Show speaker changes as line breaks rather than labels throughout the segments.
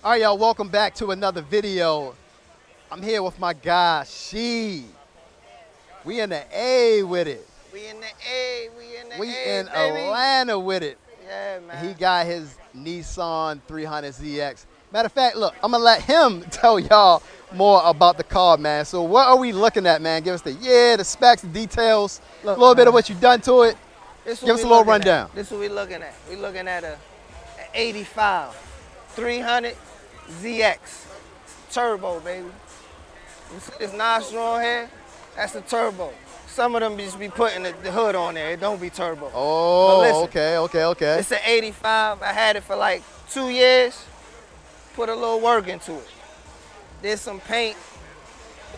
All right, y'all, welcome back to another video. I'm here with my guy, Shed. We in the A with it.
We in the A,
We in
baby.
Atlanta with it.
Yeah, man.
He got his Nissan 300ZX. Matter of fact, look, I'm gonna let him tell y'all more about the car, man. So what are we looking at, man? Give us the specs, the details,
Look,
a little bit of
man.
what you've done to it.
This
Give
what
us a
we
little
looking
rundown.
at. This is what we looking at. We looking at a 85 300 ZX turbo, baby. You see this nostril on here? That's the turbo. Some of them just be putting the hood on there. It don't be turbo. But
Oh,
listen,
okay.
it's an 85. I had it for like 2 years. Put a little work into it. Did some paint.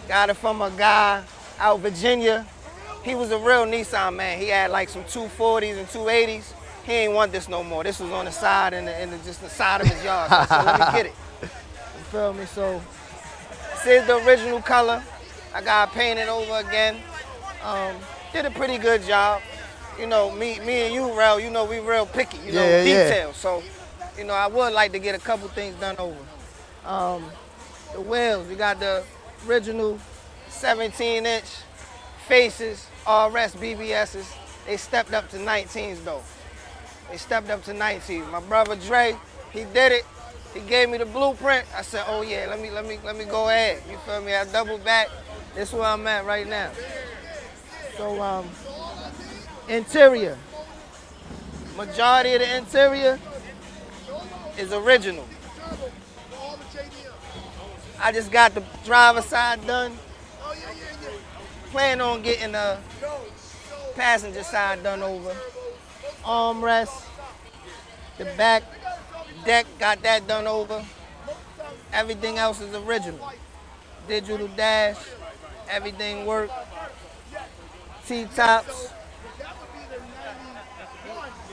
Got it from a guy out Virginia. He was a real Nissan man. He had like some 240s and 280s. He ain't want this no more. This was on the side and just the side of his yard. So I said, let me get it. You feel me? So this is the original color. I got it painted over again. Did a pretty good job. You know, me and you, Rel, you know, we real picky, you know, details. So, you know, I would like to get a couple things done over. The wheels, we got the original 17-inch faces, RS BBSs. They stepped up to 19s though. They stepped up to 19s. My brother Dre, he did it. He gave me the blueprint. I said, oh yeah, let me go ahead. You feel me? I doubled back. This is where I'm at right now. So interior. Majority of the interior is original. I just got the driver's side done. Plan on getting the passenger side done over. Armrest, the back deck, got that done over. Everything else is original. Digital dash, everything worked. T-tops,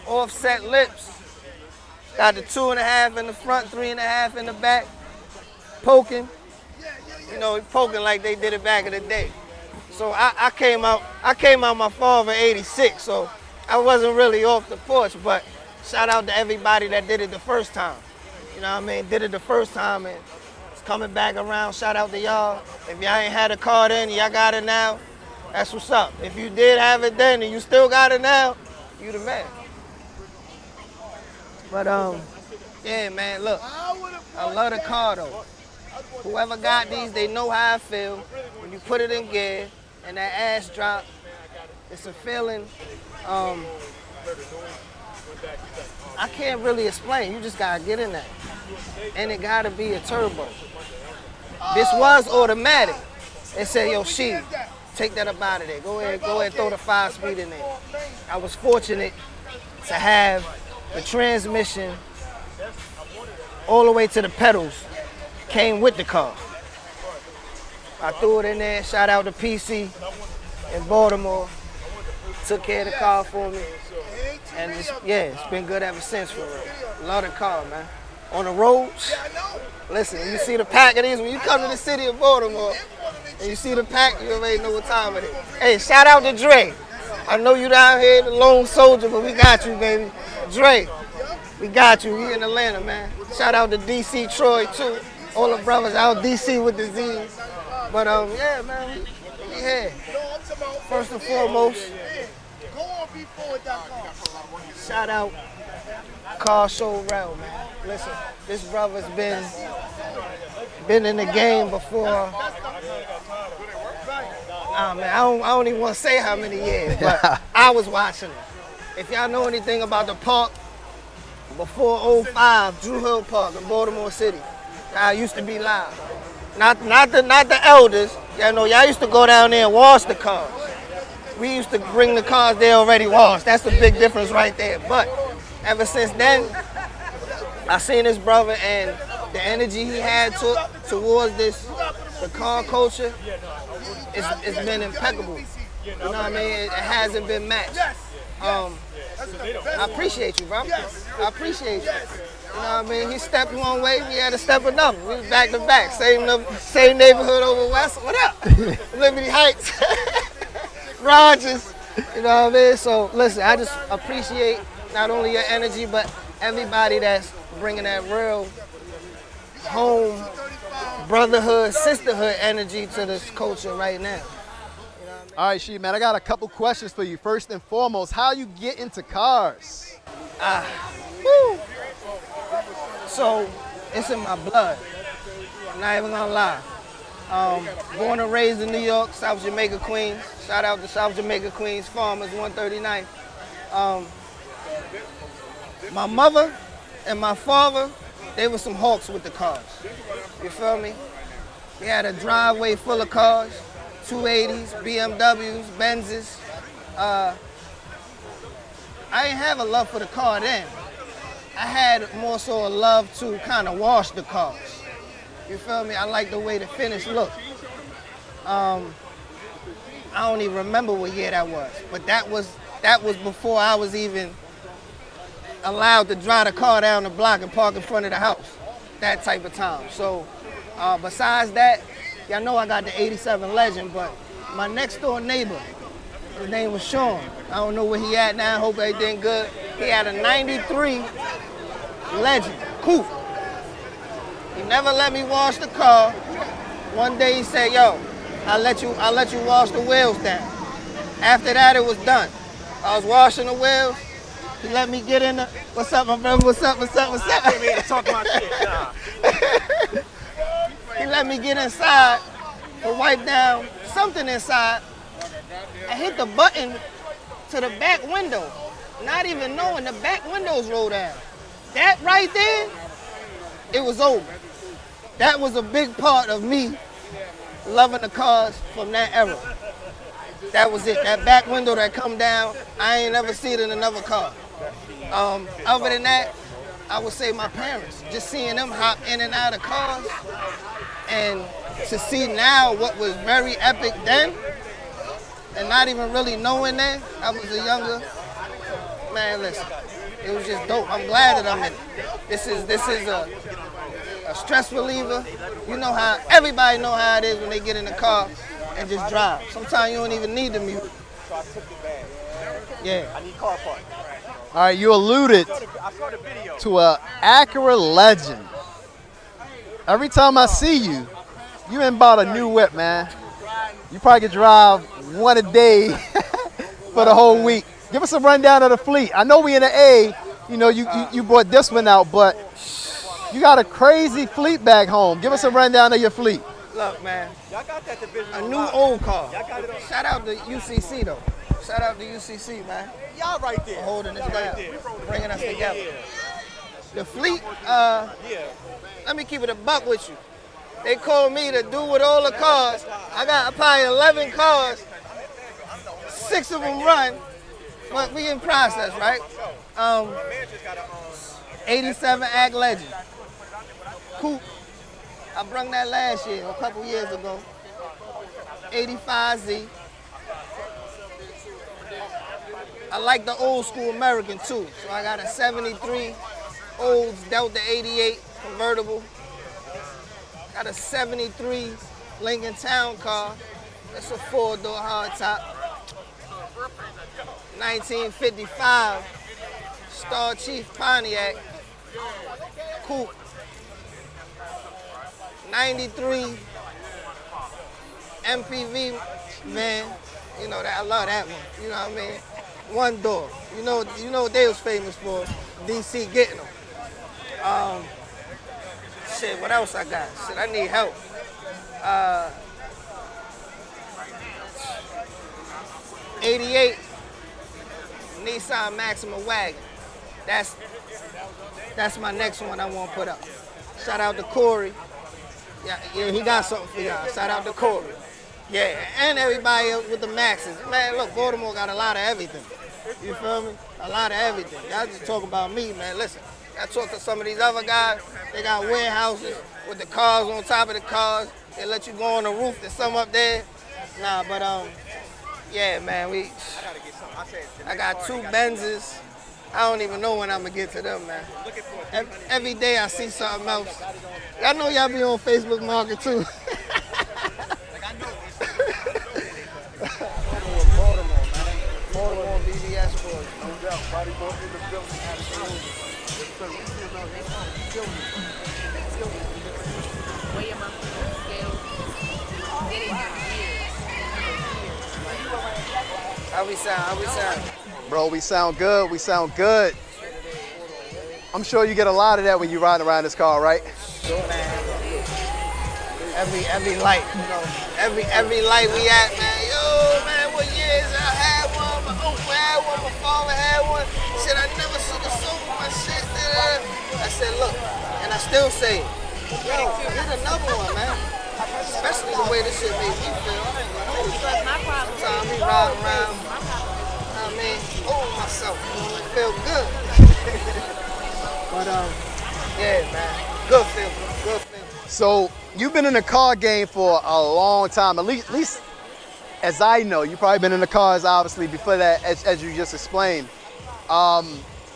offset lips. Got the 2.5 in the front, 3.5 in the back. Poking. You know, poking like they did it back in the day. So I came out my father 86, so I wasn't really off the porch, but shout out to everybody that did it the first time. You know what I mean? Did it the first time and it's coming back around. Shout out to y'all. If y'all ain't had a car then, y'all got it now. That's what's up. If you did have it then and you still got it now, you the man. But yeah, man, look, I love the car though. Whoever got these, they know how I feel. When you put it in gear and that ass drop, it's a feeling I can't really explain. You just gotta get in that. And it gotta be a turbo. This was automatic. They said, yo, Shed, take that up out of there. Go ahead, throw the 5-speed in there. I was fortunate to have the transmission all the way to the pedals came with the car. I threw it in there, shout out to PC in Baltimore. Took care of the car for me. And it's been good ever since for real. Love the car, man. On the roads, listen, you see the pack of these, when you come to the city of Baltimore and you see the pack, you already know what time it is. Hey, shout out to Dre. I know you down here, the lone soldier, but we got you, baby. Dre, we got you. We in Atlanta, man. Shout out to DC Troy, too. All the brothers out DC with the Z's. But yeah, man, we here. First and foremost, shout out Carshow Rel, man. Listen, this brother's been in the game before. Man, I don't even want to say how many years, but I was watching him. If y'all know anything about the park, before 05, Drew Hill Park in Baltimore City, y'all used to be live. Not the elders. Y'all know y'all used to go down there and wash the cars. We used to bring the cars there already washed. That's the big difference right there. But ever since then, I seen this brother and the energy he had towards the car culture, it's been impeccable. You know what I mean? It hasn't been matched. I appreciate you, bro. I appreciate you. You know what I mean? He stepped one way, we had to step another. We was back to back. Same neighborhood over west. What up? Liberty Heights. Rogers. You know what I mean? So listen, I just appreciate not only your energy, but everybody that's bringing that real home, brotherhood, sisterhood energy to this culture right now.
All right, Shed, man, I got a couple questions for you. First and foremost, how you get into cars?
Woo. So it's in my blood. I'm not even gonna lie. Born and raised in New York, South Jamaica, Queens. Shout out to South Jamaica, Queens, Farmers, 139. My mother and my father, they were some hawks with the cars. You feel me? We had a driveway full of cars, 280s, BMWs, Benzes. I didn't have a love for the car then. I had more so a love to kind of wash the cars. You feel me? I like the way the finish looked. I don't even remember what year that was, but that was before I was even allowed to drive the car down the block and park in front of the house. That type of time. So besides that, y'all know I got the 87 Legend, but my next door neighbor, his name was Sean. I don't know where he at now, hope everything good. He had a 93 Legend, coupe. He never let me wash the car. One day he said, yo, I'll let you wash the wheels down. After that, it was done. I was washing the wheels. He let me get in the, what's up, my brother, what's up?
I came here to talk my shit, nah.
He let me get inside to wipe down something inside. I hit the button to the back window, not even knowing the back windows rolled down. That right there, it was over. That was a big part of me loving the cars from that era. That was it. That back window that come down, I ain't never seen it in another car. Other than that, I would say my parents. Just seeing them hop in and out of cars, and to see now what was very epic then, and not even really knowing that, I was a younger man. Listen, it was just dope. I'm glad that I'm in it. This is a stress reliever. You know how everybody know how it is when they get in the car and just drive. Sometimes you don't even need the music.
So I took the bag.
Yeah.
I need car parts.
All right, you alluded
I saw the video.
to a Acura Legend. Every time I see you, you ain't bought a new whip, man. You probably could drive one a day for the whole week. Give us a rundown of the fleet. I know we in the A, you know, you brought this one out, but you got a crazy fleet back home. Give us a rundown of your fleet.
Look, man,
Y'all got that division.
a new old car.
Y'all got it on.
Shout out to UCC though. Shout out to UCC, man.
Y'all right there.
For holding us
Y'all
down,
right there.
bringing us together.
Yeah.
The fleet,
Yeah.
let me keep it a buck with you. They called me to do with all the cars. I got probably 11 cars. 6 of them run, but we in process, right? 87 Ag Legend. Coupe. I brung that last year, a couple years ago. 85Z. I like the old school American too. So I got a 73 Olds Delta 88 convertible. Got a 73 Lincoln Town car. That's a 4-door hardtop. 1955 Star Chief Pontiac coupe. 93 MPV van. You know that I love that one. You know what I mean? One door. You know what they was famous for? DC getting them. Shit, what else I got? Shit, I need help. 88 Nissan Maxima wagon. That's my next one I want to put up. Shout out to Corey. Yeah, he got something for y'all. Shout out to Corey. Yeah, and everybody else with the Maxes. Man, look, Baltimore got a lot of everything. You feel me? A lot of everything. Y'all just talk about me, man. Listen, I talk to some of these other guys. They got warehouses with the cars on top of the cars. They let you go on the roof. There's some up there. Nah, but yeah, man, I got 2 Benzes. I don't even know when I'm gonna get to them, man. Every day I see something else. I know y'all be on Facebook Market too. Baltimore BBS boys.
No doubt. Body both in the building.
Absolutely.
Yes, sir. We see about
sound? How we sound?
Bro, we sound good. We sound good. I'm sure you get a lot of that when you're riding around this car, right?
Sure, man. Every light, you know, every light we at, man. Yo, man, what years I had one, my uncle had one, my father had one. Shit, I never should have sold my shit. I said, look, and I still say, yo, get another one, man. Especially the way this shit made me feel. Sometimes I be riding around, I mean, over myself. I feel good. But yeah, man, good feeling, good feeling.
So you've been in the car game for a long time, at least as I know. You've probably been in the cars, obviously, before that, as you just explained.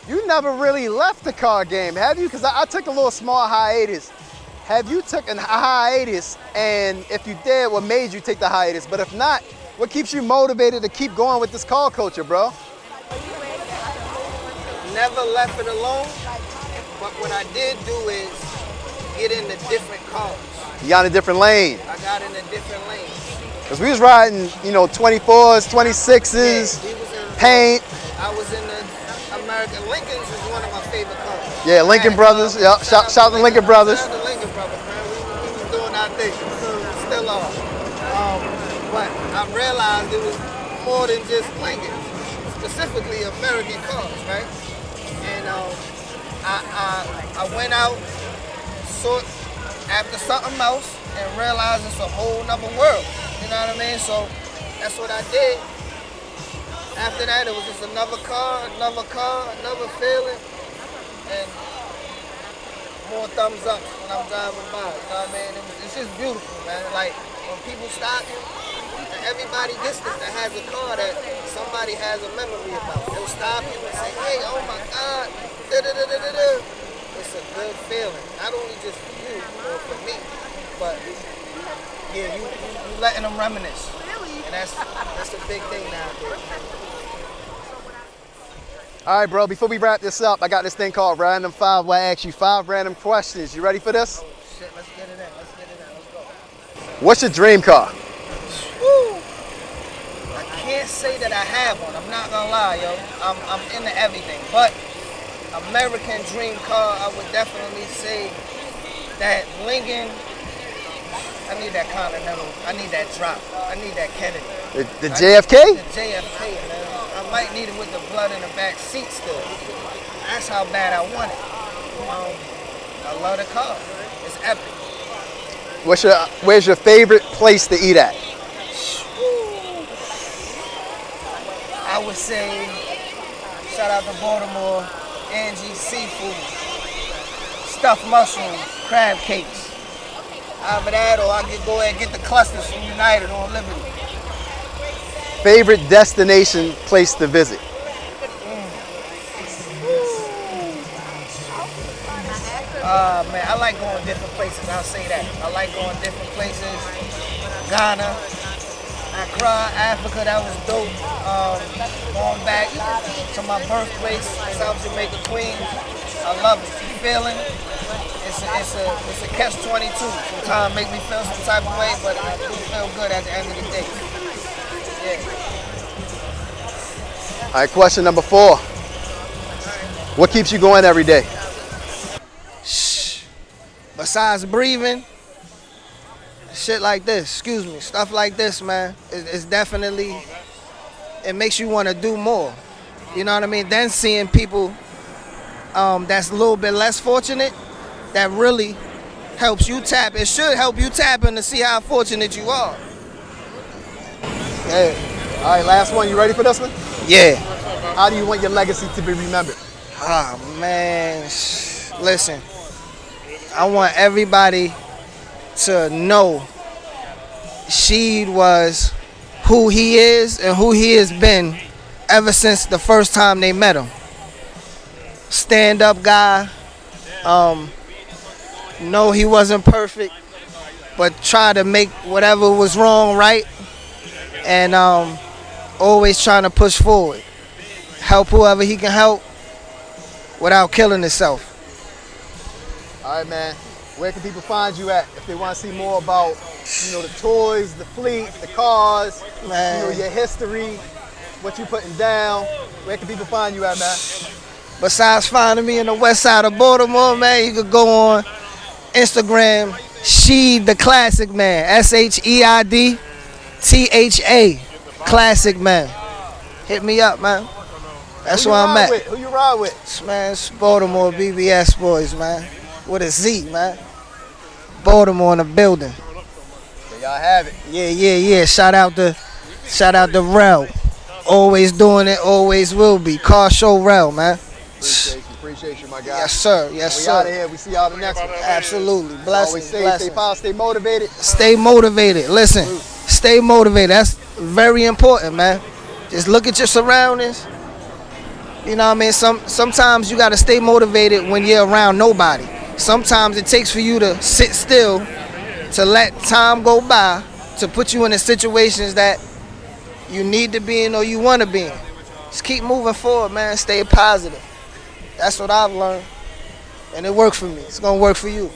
You never really left the car game, have you? Because I took a little small hiatus. Have you took a hiatus? And if you did, what made you take the hiatus? But if not, what keeps you motivated to keep going with this car culture, bro?
Never left it alone, but what I did do is get into different cars.
You got in a different lane.
I got in a different lane.
Because we was riding, you know, 24s, 26s,
Yeah, he was in,
paint.
I was in the American Lincolns is one of my favorite cars.
Yeah, Lincoln Brothers. Yeah, shout to Lincoln Brothers.
Shout out to Lincoln Brothers, man. We was doing our thing. Still are. But I realized it was more than just Lincolns, specifically American cars, right? And I went out, sought after something else, and realized it's a whole nother world. You know what I mean? So that's what I did. After that, it was just another car, another feeling, and more thumbs up when I'm driving by. You know what I mean? It's just beautiful, man. Like when people stop you, and everybody gets this that has a car that somebody has a memory about. They'll stop you and say, "Hey, oh my God, da-da-da-da-da-da." It's a good feeling. Not only just for you or for me, but yeah, you letting them reminisce. And that's a big thing nowadays.
All right, bro, before we wrap this up, I got this thing called Random 5 where I ask you 5 random questions. You ready for this?
Oh shit, let's get it in. Let's go.
What's your dream car?
Woo. I can't say that I have one. I'm not gonna lie, yo. I'm into everything, but American dream car, I would definitely say that Lincoln. I need that Continental. I need that drop. I need that Kennedy.
The JFK?
The JFK, man. I might need it with the blood in the back seat still. That's how bad I want it. I love the car. It's epic.
Where's your favorite place to eat at?
I would say, shout out to Baltimore, Angie's Seafood, stuffed mushrooms, crab cakes. Either that or I could go ahead and get the clusters from United on Liberty.
Favorite destination place to visit?
Man, I like going different places, I'll say that. I like going different places. Ghana, Accra, Africa, that was dope. Going back to my birthplace, South Jamaica, Queens. I love it. You feeling? It's a catch-22. Sometimes it make me feel some type of way, but I do feel good at the end of the day. Yeah.
All right, question number 4. What keeps you going every day?
Besides breathing, shit like this, stuff like this, man, it's definitely, it makes you want to do more. You know what I mean? Then seeing people that's a little bit less fortunate, that really helps you tap. It should help you tap in to see how fortunate you are.
Yeah. All right, last one. You ready for this one?
Yeah.
How do you want your legacy to be remembered?
Ah, man, listen. I want everybody to know Shed was who he is and who he has been ever since the first time they met him. Stand-up guy. No, he wasn't perfect, but try to make whatever was wrong right, and always trying to push forward. Help whoever he can help without killing himself.
All right, man. Where can people find you at if they want to see more about, the toys, the fleet, the cars,
Man.
your history? what you putting down. Where can people find you at, man?
Besides finding me in the west side of Baltimore, man, you could go on Instagram, Sheid the Classic Man, SHEIDTHA, Classic Man. Hit me up, man. That's where I'm at.
Who you ride with?
Man, it's Baltimore BBS boys, man. With a Z, man. Baltimore in the building.
There y'all have it.
Yeah. Shout out to Rel. Always doing it, always will be. Carshow Rel, man.
Appreciate you, my guy.
Yes, sir.
We out of here. We see y'all the next one.
Absolutely. Blessings.
Always stay positive, stay motivated.
Stay motivated. Listen, stay motivated. That's very important, man. Just look at your surroundings. You know what I mean? Sometimes you got to stay motivated when you're around nobody. Sometimes it takes for you to sit still, to let time go by, to put you in the situations that you need to be in or you want to be in. Just keep moving forward, man. Stay positive. That's what I've learned. And it worked for me. It's going to work for you.